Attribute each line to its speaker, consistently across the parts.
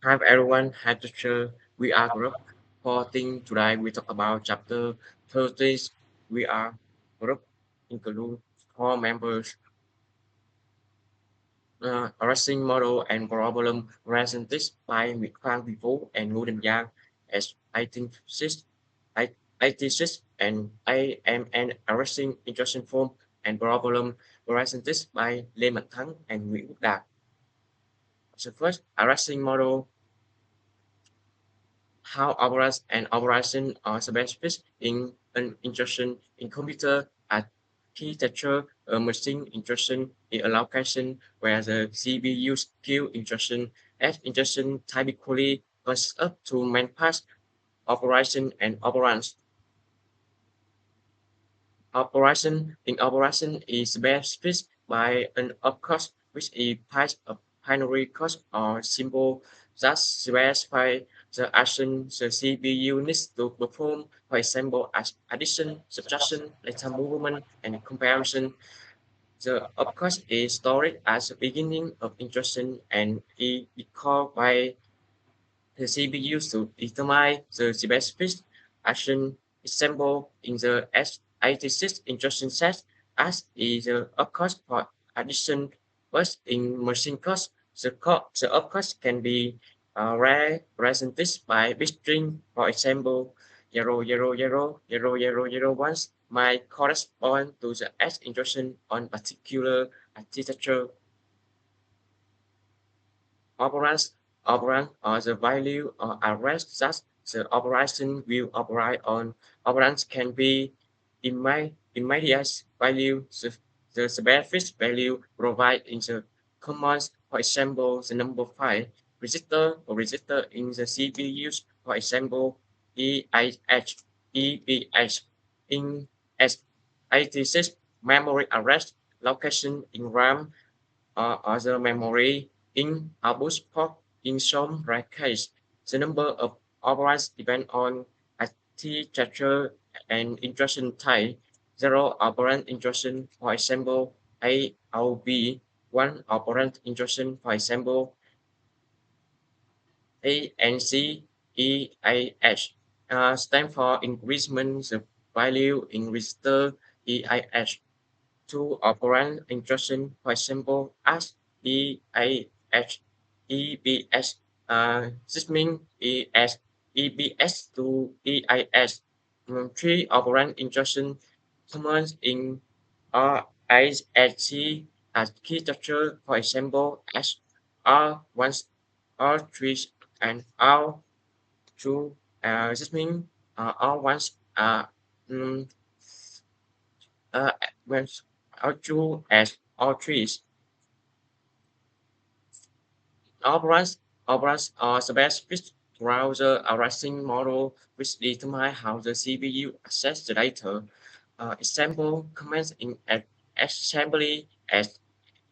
Speaker 1: Hi everyone, hi teacher. We are group 14. Today we talk about chapter 13. We are group include four members, addressing model and problem presented by Phan, before and Nguyễn Giang as 86 and I am an addressing instruction form and problem presented by Mạnh Thắng and Nguyễn Đạt. So first, addressing model how operas and operation are specific in an instruction in computer architecture, a machine instruction in a location where the CPU skill instruction as instruction typically consists of two main parts, operation and operands. Operation is specified by an opcode, which is part of binary code or symbol that specify the action the CPU needs to perform, for example, as addition, subtraction, data movement, and comparison. The opcode is stored at the beginning of instruction and is called by the CPU to determine the specific action example in the x86 instruction set as is the opcode for addition, but in machine code, the opcode can be represented by bit string. For example, 0000001 might correspond to the X instruction on particular architecture. Operands operand are the value or arrest that the operation will operate on. Operands can be immediate value, the specific value provided in the commands, for example, the number 5, register or register in the CPU, for example, EIH, EBH, in x86 memory arrest location in RAM or other memory in output port. In some rare cases, the number of operands depend on architecture and instruction type. Zero operand instruction, for example, AOB, one operand instruction, for example, ANCEIH, stand for increment the value in register EIH. Two operand instruction, for example, as EAH, EBS, this means ES, EBS to EIS. Three operand instruction commands in RISC architecture, for example, as R1, R3, and R2. This means R1, mm, uh, when R2 as R3. Operas are specific browser addressing model which determine how the CPU access the data. Example commands in assembly as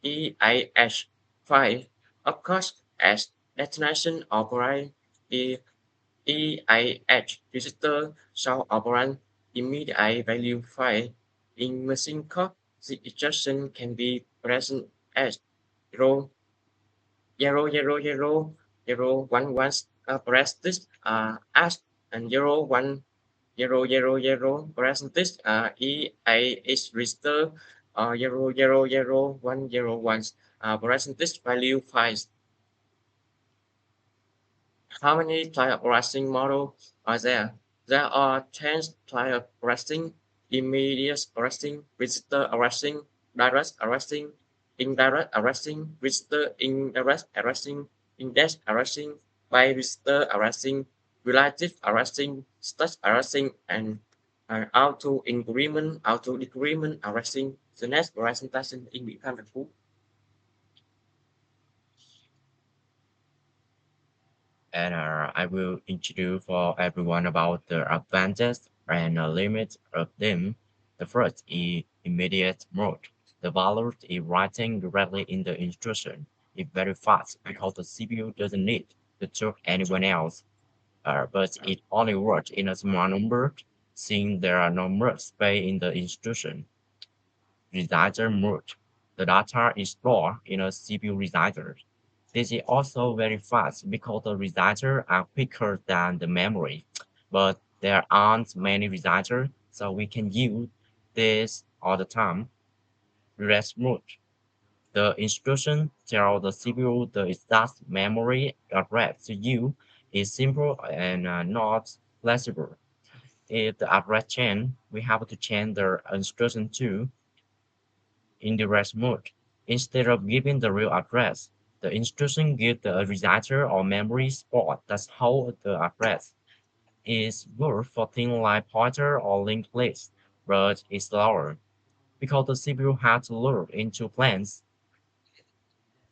Speaker 1: EIH5, of course, as destination operand EIH register shall operand immediate value 5. In machine code, the instruction can be present as 0, 0, 0, 0, 0, 1, 1, press this as and 0, 1, 0, 0, 0, present this EIH register 0, 0, 0, 1, 0, 1, present this value 5. How many type of racing models are there? There are 10 type of racing: immediate arresting, visitor arresting, direct arresting, indirect arresting, visitor indirect arresting, index arresting, by visitor arresting, relative arresting, status arresting, and auto decrement arresting. The next presentation in become the full.
Speaker 2: And I will introduce for everyone about the advantages and limits of them. The first is immediate mode. The value is writing directly in the instruction is very fast because the CPU doesn't need to talk anyone else, but it only works in a small number since there are no more space in the instruction. Resider mode. The data is stored in a CPU resider. This is also very fast because the reciters are quicker than the memory, but there aren't many reciters, so we can use this all the time. Rest mode. The instruction tell the CPU the exact memory address to you is simple and not flexible. If the address change, we have to change the instruction to in the rest mode. Instead of giving the real address, the instruction gives the reciter or memory spot that holds the address. It's good for things like pointer or linked list, but it's slower because the CPU has to load into plans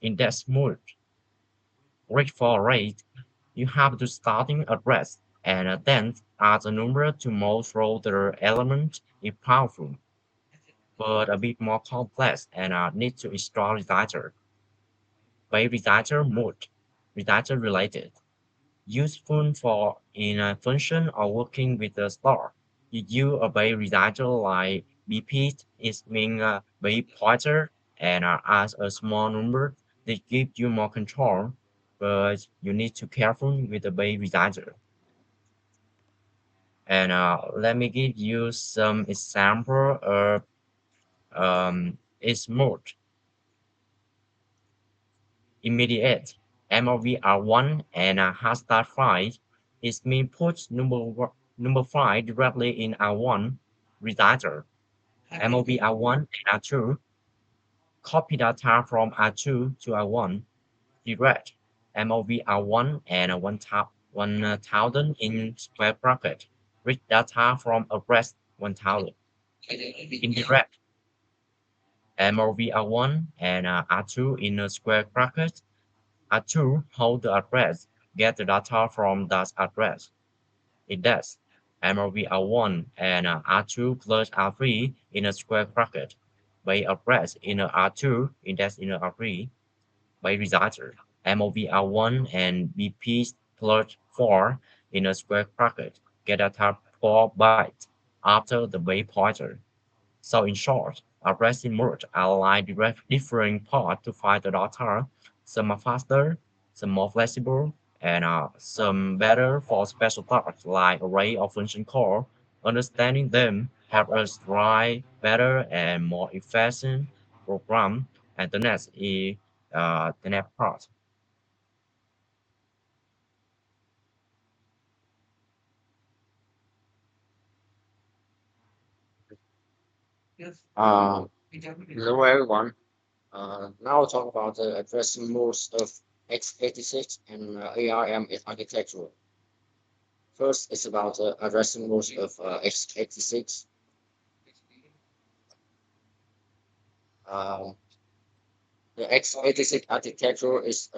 Speaker 2: in that mode. Wait for rate, you have to starting address and then add a number to most through the element is powerful, but a bit more complex and need to install reciter. By reciter mode, reciter related, useful for in a function or working with a store. You use a by reciter like BP is mean by pointer and as a small number that give you more control, but you need to careful with the by reciter. And let me give you some example of its mode. Immediate MOVR1 and a hashtag file is mean put number file directly in R1 reciter. MOVR1 and R2 copy data from R2 to R1 direct. MOVR1 and 1000 in square bracket. Read data from address 1000. Indirect MOVR1 and R2 in a square bracket. R2 hold the address, get the data from that address. It does. MOV R1 and R2 plus R3 in a square bracket. By address in a R2 index in a R3 by resulter. MOV R1 and BP plus 4 in a square bracket. Get data 4 bytes after the base pointer. So in short, addressing merge align different parts to find the data. Some are faster, some more flexible, and some better for special tasks like array or function call. Understanding them help us write better and more efficient program. And the next is the next part.
Speaker 1: Uh, Hello everyone. Now I'll talk about the addressing modes of x86 and ARM architecture. First, it's about the addressing modes of x86. Uh, the x86 architecture is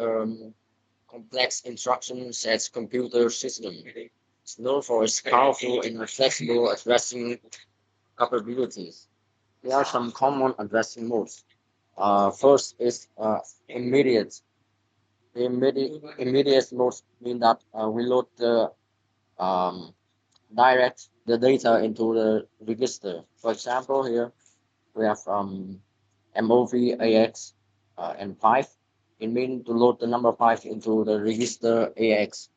Speaker 1: complex instruction sets computer system. It's known for its powerful and flexible addressing capabilities. There are some common addressing modes. First is immediate. The immediate modes mean that we load the um, direct the data into the register. For example, here we have MOV and 5. It means to load the number 5 into the register AX.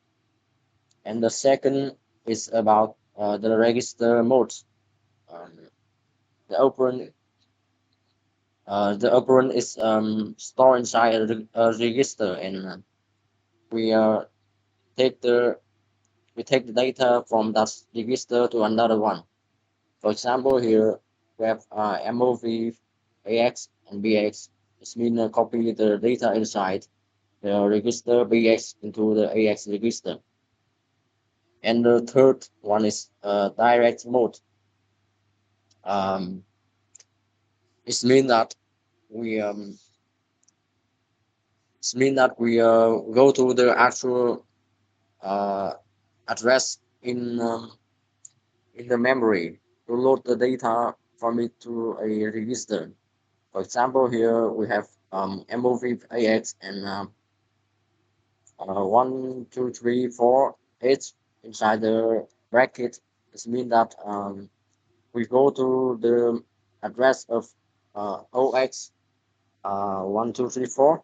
Speaker 1: And the second is about the register modes. Um, the operand the operand is stored inside a register, and we take the we take the data from that register to another one. For example, here we have MOV AX and BX. This means copy the data inside the register BX into the AX register. And the third one is direct mode. Um, it means that we go to the actual uh, address in the memory to load the data from it to a register. For example, here we have MOVAX and 1, 2, 3, 4, 8 inside the bracket. This means that we go to the address of OX 1, 2, 3, 4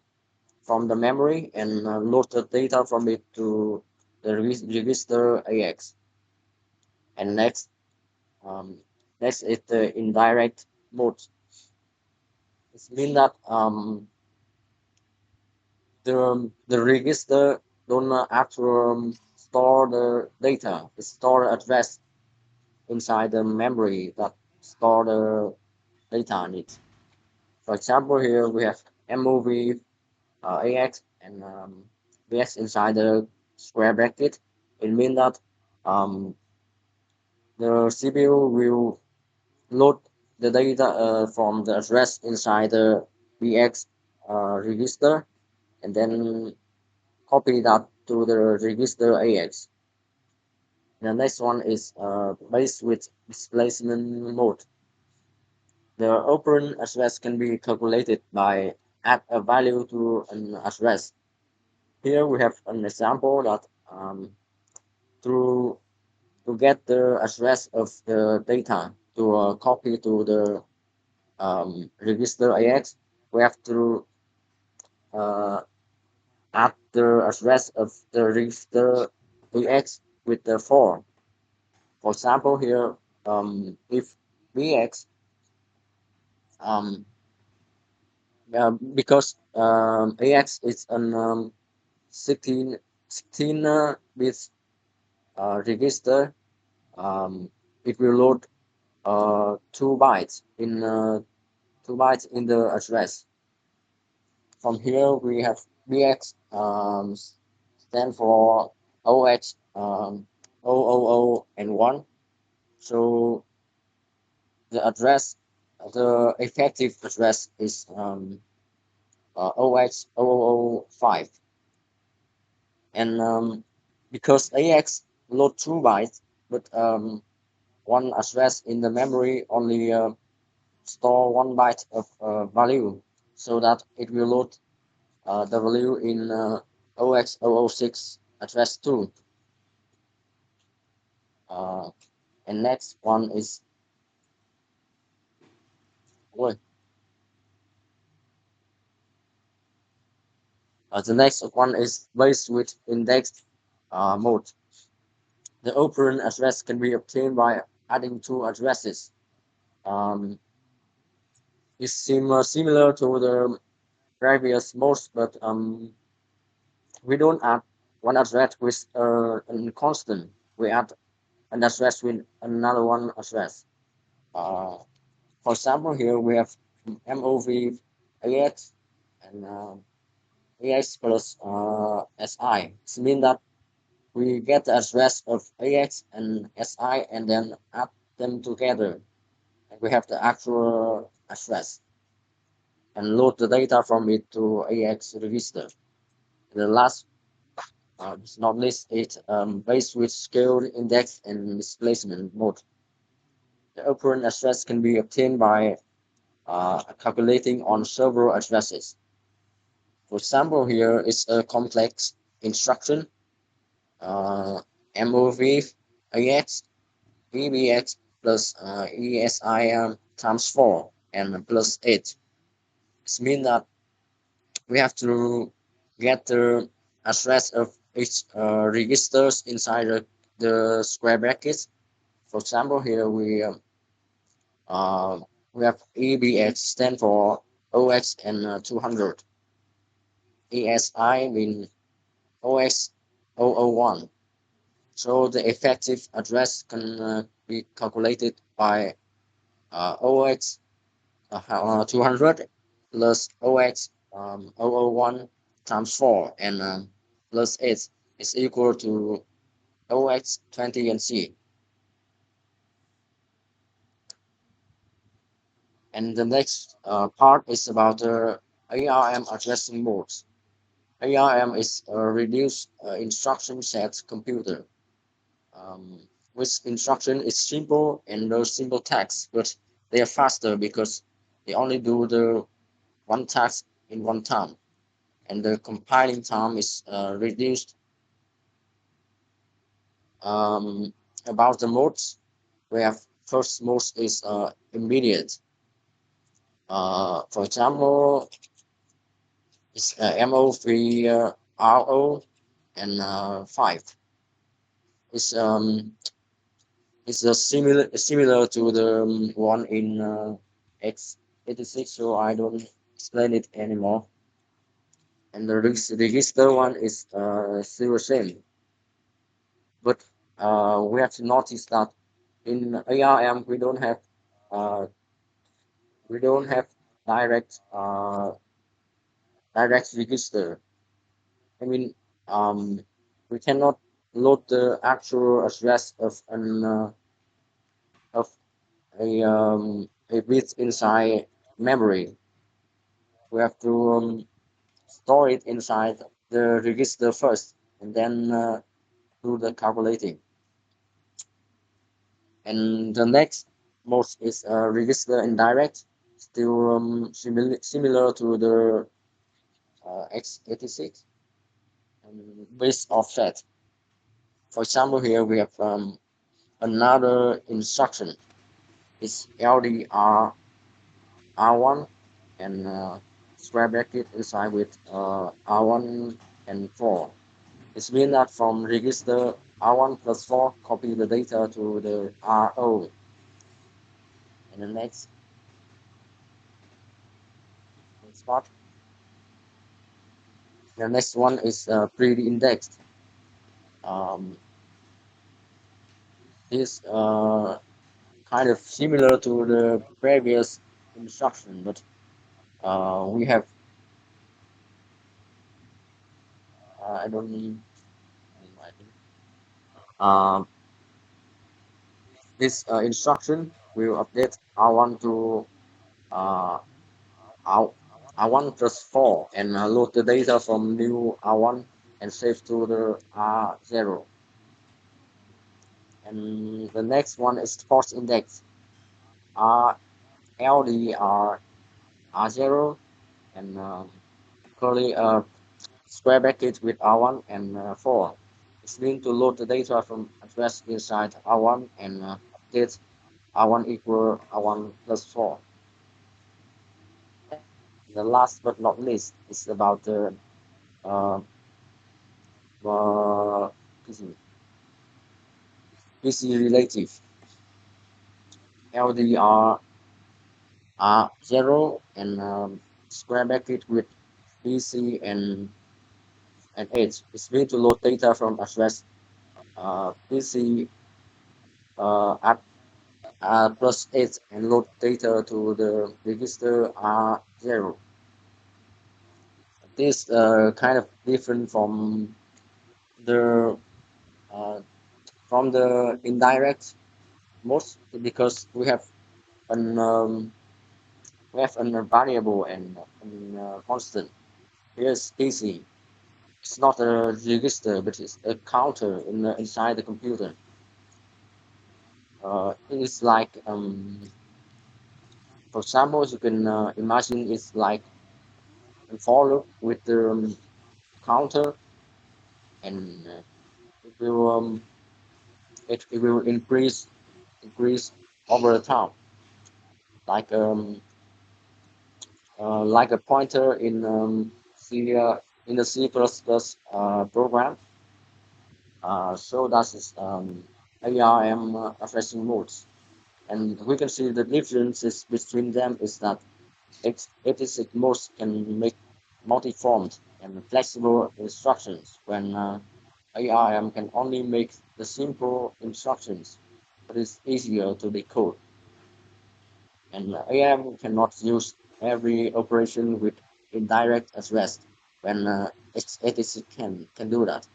Speaker 3: from the memory and load the data from it to the register AX. And um, next is the indirect mode. It means that the register don't actually store the data. It store the address inside the memory that store the data in it. For example, here we have MOV AX and BX inside the square bracket. It means that um, the CPU will load the data from the address inside the BX register and then copy that to the register AX. The next one is based with displacement mode. The operand address can be calculated by add a value to an address. Here we have an example that to get the address of the data to copy to the register AX, we have to uh, add the address of the register AX with the 4. For example, here if BX um, because AX is an 16 bits register, um, it will load 2 bytes in the address. From here we have BX stand for OH 000 and 1. So the address, the effective address is OH 005. And because AX load 2 bytes, but one address in the memory only store 1 byte of value, so that it will load the value in OX 006 address 2. Uh, and next one is wait, the next one is based with indexed mode. The operand address can be obtained by adding 2 addresses. Um, it seems similar to the previous modes, but we don't add one address with a constant. We add an address with another one address. Uh, for example, here we have MOV AX and AX plus SI. It means that we get the address of AX and SI and then add them together. And we have the actual address and load the data from it to AX register. The last, not least, is based with scaled index and displacement mode. The operand address can be obtained by calculating on several addresses. For example, here is a complex instruction MOV AX EBX plus ESI times 4 and plus 8. It means that we have to get the address of each registers inside the square brackets. For example, here uh, we have EBX stand for OX and 200. ESI mean OX 001. So the effective address can be calculated by OX 200 plus OX 001 times 4 and plus 8 is equal to OX 20 and C. And the next part is about the ARM addressing modes. ARM is a reduced instruction set computer. Which instruction is simple and no simple text, but they are faster because they only do the one task in one time, and the compiling time is reduced. Um, about the modes, we have first mode is immediate. For example, It's MO3 RO and 5. It's similar to the one in X86, so I don't explain it anymore. And the register one is still the same, but we have to notice that in ARM uh, we don't have direct direct register. I mean, um, we cannot load the actual address of a bit inside memory. We have to store it inside the register first, and then do the calculating. And the next most is register indirect, still similar to the x86 base offset. For example, here we have another instruction. It's LDR R1 and square bracket inside with R1 and 4. It's mean that from register R1 plus 4, copy the data to the RO. And the next part, the next one is pre-indexed. Um, is kind of similar to the previous instruction, but we have I don't need um, this instruction will update R1 to uh, R, R1 plus 4 and load the data from new R1 and save to the R0. And the next one is force index R LDR R0 and curly square bracket with R1 and 4. It's meant to load the data from address inside R1 and update R1 equal R1 plus 4. The last but not least is about the uh, uh, PC relative LDR R0 and square bracket with PC and H. It's meant to load data from address PC at plus 8 and load data to the register R0. This kind of different the uh, from the indirect most because an um, we have a variable and constant. Here's PC. It's not a register, but it's a counter inside the computer. It is like for example, you can imagine it's like a for loop with the counter and it will it will increase over time like a pointer in the C++ program. So that is ARM addressing modes, and we can see the differences between them is that x86 modes can make multi-formed and flexible instructions when ARM can only make the simple instructions, but it's easier to decode. And ARM cannot use every operation with indirect address when x86 can do that.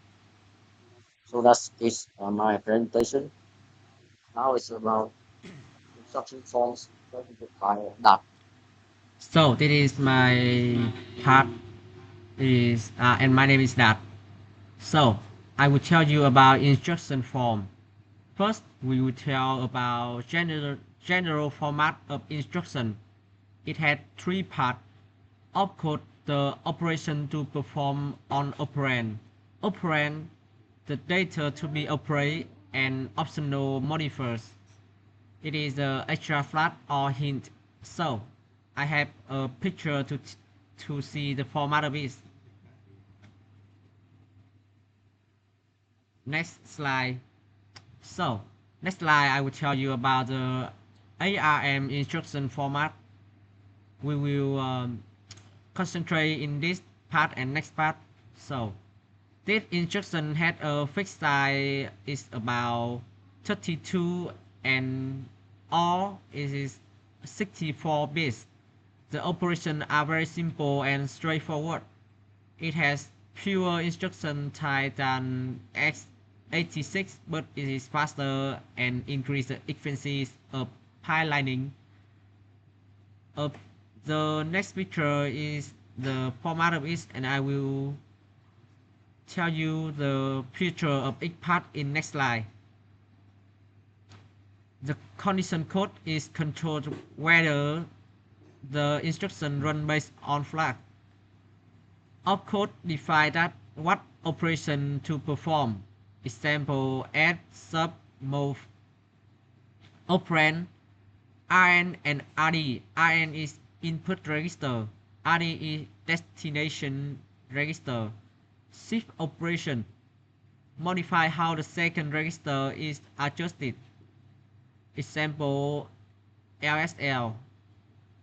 Speaker 3: So that's is my presentation. Now it's about instruction forms by that.
Speaker 4: So this is my part is and my name is Dat. So I will tell you about instruction form. First, we will tell about general format of instruction. It had three parts. Opcode, the operation to perform on operand. Operand, the data to be operated, and optional modifiers. It is a extra flag or hint. So I have a picture to see the format of it. Next slide. So, next slide I will tell you about the ARM instruction format. We will concentrate in this part and next part. So, this instruction had a fixed size is about 32 and all is 64 bits. The operations are very simple and straightforward. It has fewer instruction types than x86, but it is faster and increase the efficiency of pipelining. The next picture is the format of it, and I will tell you the future of each part in next slide. The condition code is controlled whether the instruction run based on flag. Opcode define that what operation to perform. Example: add, sub, move. Operand RN and RD. RN is input register. RD is destination register. Shift operation modify how the second register is adjusted. Example: LSL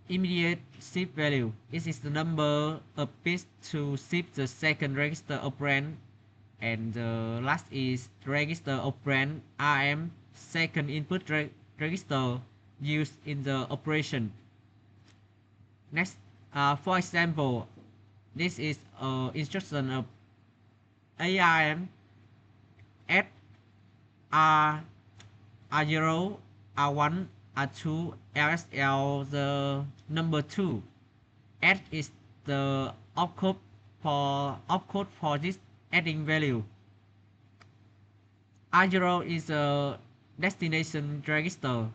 Speaker 4: immediate shift value. This is the number of bits to shift the second register operand. And the last is register operand RM, second input register used in the operation. Next, for example, this is instruction of ARM add R0, R1, R2, LSL the number 2. Add is the opcode for this adding value. R0 is a destination register.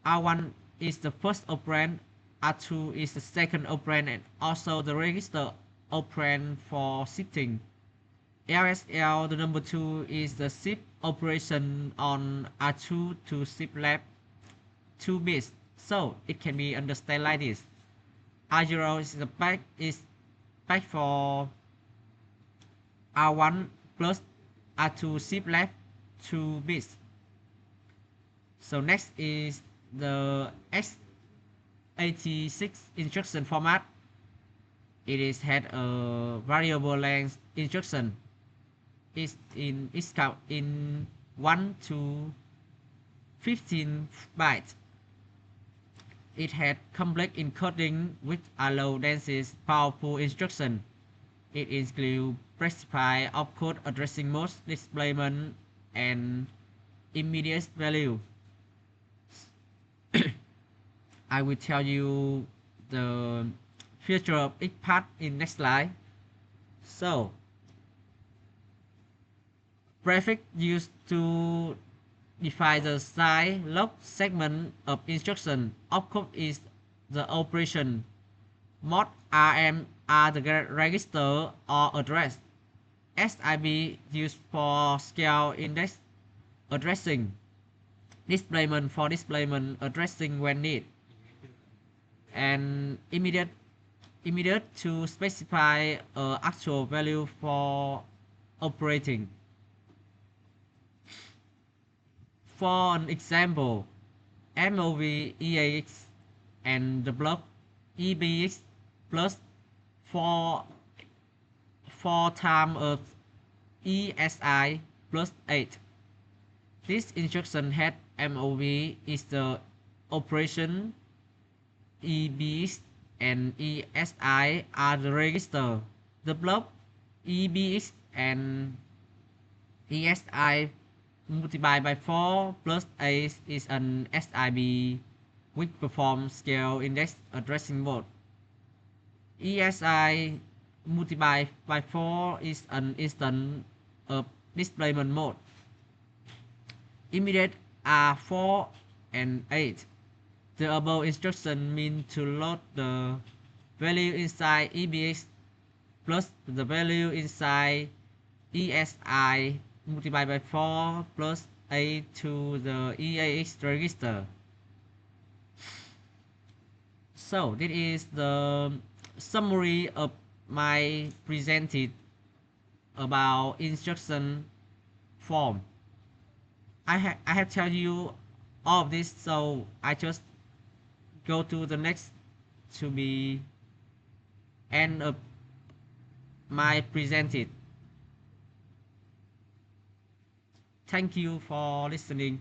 Speaker 4: R1 is the first operand. R2 is the second operand and also the register operand for shifting. LSL the number 2 is the shift operation on R2 to shift left 2 bits, so it can be understood like this. R0 is the back for R1 plus R2 shift left 2 bits. So next is the x86 instruction format. It is had a variable length instruction. It's count in 1 to 15 bytes. It had complex encoding with a low density powerful instruction. It includes specified opcode addressing mode, displacement, and immediate value. I will tell you the future of each part in next slide. So, prefix used to define the size log segment of instruction. Opcode is the operation. Mod RM are the register or address. SIB used for scale index addressing. Displacement for displacement addressing when needed. And immediate to specify actual value for operating. For an example, MOV EAX and the block EBX plus 4 times of ESI plus 8. This instruction head MOV is the operation, EBX and ESI are the register. The block EBX and ESI multiplied by 4 plus 8 is an SIB which performs scale index addressing mode. ESI multiplied by 4 is an instance of displacement mode. Immediate are 4 and 8. The above instruction mean to load the value inside EBX plus the value inside ESI multiplied by 4 plus 8 to the EAX register. So this is the summary of my presented about instruction form. I have tell you all of this, so I just go to the next to be end of my presented. Thank you for listening.